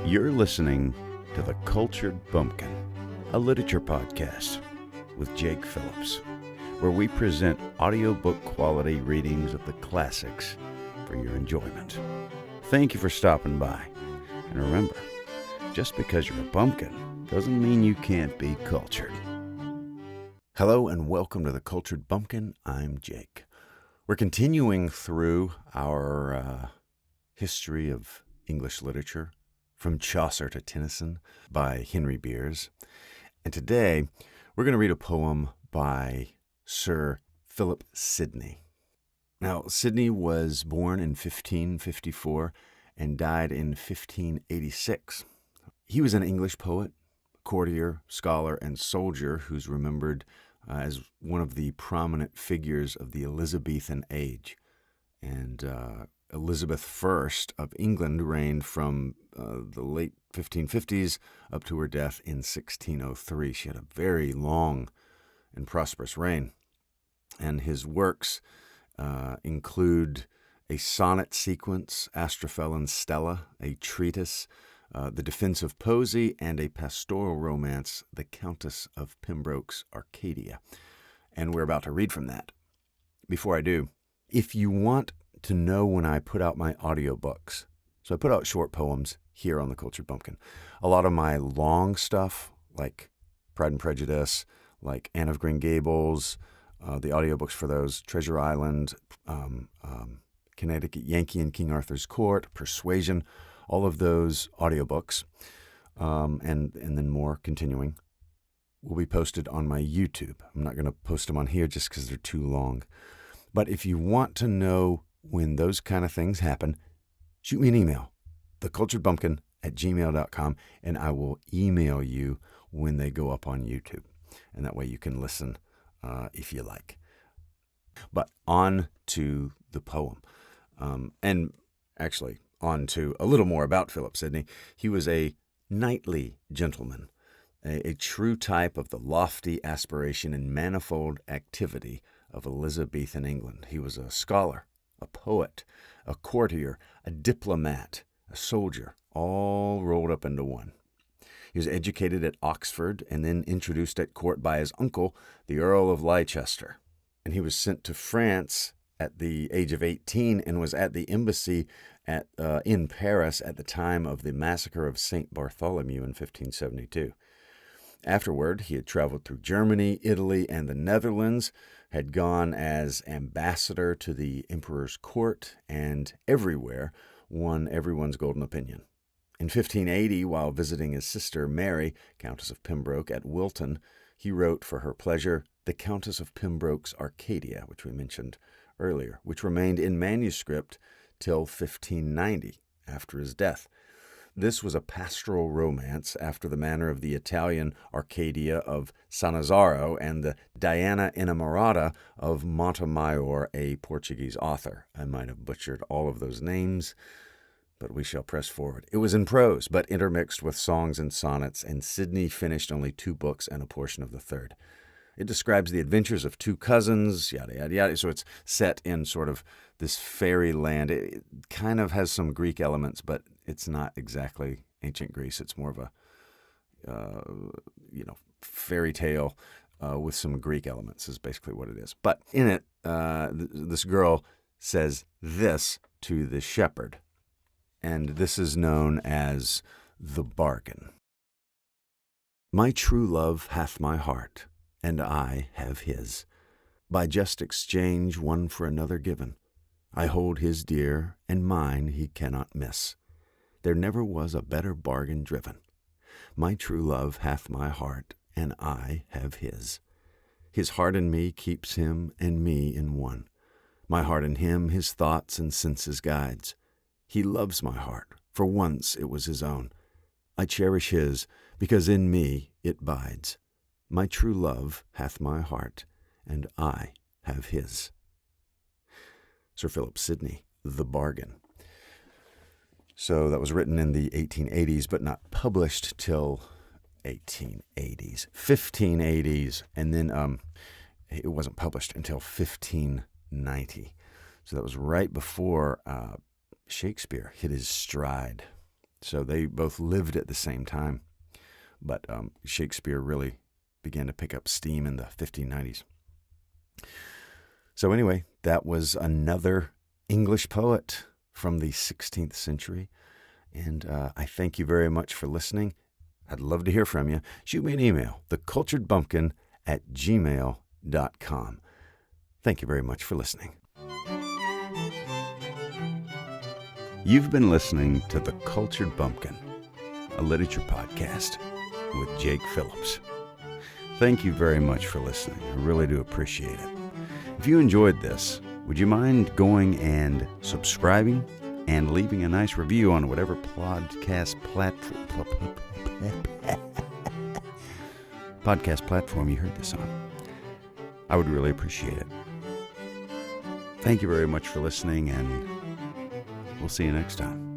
You're listening to the Cultured Bumpkin, a literature podcast with Jake Phillips, where we present audiobook quality readings of the classics for your enjoyment. Thank you for stopping by. And remember, just because you're a bumpkin doesn't mean you can't be cultured. Hello and welcome to the Cultured Bumpkin. I'm Jake. We're continuing through our history of English literature, from Chaucer to Tennyson by Henry Beers. And today we're going to read a poem by Sir Philip Sidney. Now, Sidney was born in 1554 and died in 1586. He was an English poet, courtier, scholar, and soldier who's remembered as one of the prominent figures of the Elizabethan age. And Elizabeth I of England reigned from the late 1550s up to her death in 1603. She had a very long and prosperous reign. And his works include a sonnet sequence, Astrophel and Stella, a treatise, The Defense of Poesy, and a pastoral romance, The Countess of Pembroke's Arcadia. And we're about to read from that. Before I do, if you want to know when I put out my audiobooks, so I put out short poems here on the Cultured Bumpkin. A lot of my long stuff, like Pride and Prejudice, like Anne of Green Gables, the audiobooks for those, Treasure Island, Connecticut Yankee and King Arthur's Court, Persuasion, all of those audiobooks, and then more continuing, will be posted on my YouTube. I'm not going to post them on here just because they're too long. But if you want to know when those kind of things happen, shoot me an email, theculturedbumpkin@gmail.com, and I will email you when they go up on YouTube. And that way you can listen if you like. But on to the poem. And actually, on to a little more about Philip Sidney. He was a knightly gentleman, a true type of the lofty aspiration and manifold activity of Elizabethan England. He was a scholar, a poet, a courtier, a diplomat, a soldier, all rolled up into one. He was educated at Oxford and then introduced at court by his uncle, the Earl of Leicester. And he was sent to France at the age of 18 and was at the embassy in Paris at the time of the massacre of St. Bartholomew in 1572. Afterward, he had traveled through Germany, Italy, and the Netherlands, had gone as ambassador to the emperor's court, and everywhere won everyone's golden opinion. In 1580, while visiting his sister Mary, Countess of Pembroke, at Wilton, he wrote for her pleasure The Countess of Pembroke's Arcadia, which we mentioned earlier, which remained in manuscript till 1590, after his death. This was a pastoral romance after the manner of the Italian Arcadia of Sannazaro and the Diana Inamorata of Montemayor, a Portuguese author. I might have butchered all of those names, but we shall press forward. It was in prose, but intermixed with songs and sonnets, and Sidney finished only 2 books and a portion of the third. It describes the adventures of 2 cousins, yada, yada, yada. So it's set in sort of this fairyland. It kind of has some Greek elements, but it's not exactly ancient Greece. It's more of a, fairy tale with some Greek elements is basically what it is. But in it, this girl says this to the shepherd, and this is known as the bargain. My true love hath my heart, and I have his. By just exchange one for another given, I hold his dear, and mine he cannot miss. There never was a better bargain driven. My true love hath my heart, and I have his. His heart in me keeps him and me in one. My heart in him his thoughts and senses guides. He loves my heart, for once it was his own. I cherish his, because in me it bides. My true love hath my heart, and I have his. Sir Philip Sidney, The Bargain. So that was written in the 1880s, but not published till 1580s, and then it wasn't published until 1590. So that was right before Shakespeare hit his stride. So they both lived at the same time. But Shakespeare really began to pick up steam in the 1590s. So anyway, that was another English poet from the 16th century. And I thank you very much for listening. I'd love to hear from you. Shoot me an email, theculturedbumpkin@gmail.com. Thank you very much for listening. You've been listening to The Cultured Bumpkin, a literature podcast with Jake Phillips. Thank you very much for listening. I really do appreciate it. If you enjoyed this, would you mind going and subscribing and leaving a nice review on whatever podcast platform you heard this on? I would really appreciate it. Thank you very much for listening, and we'll see you next time.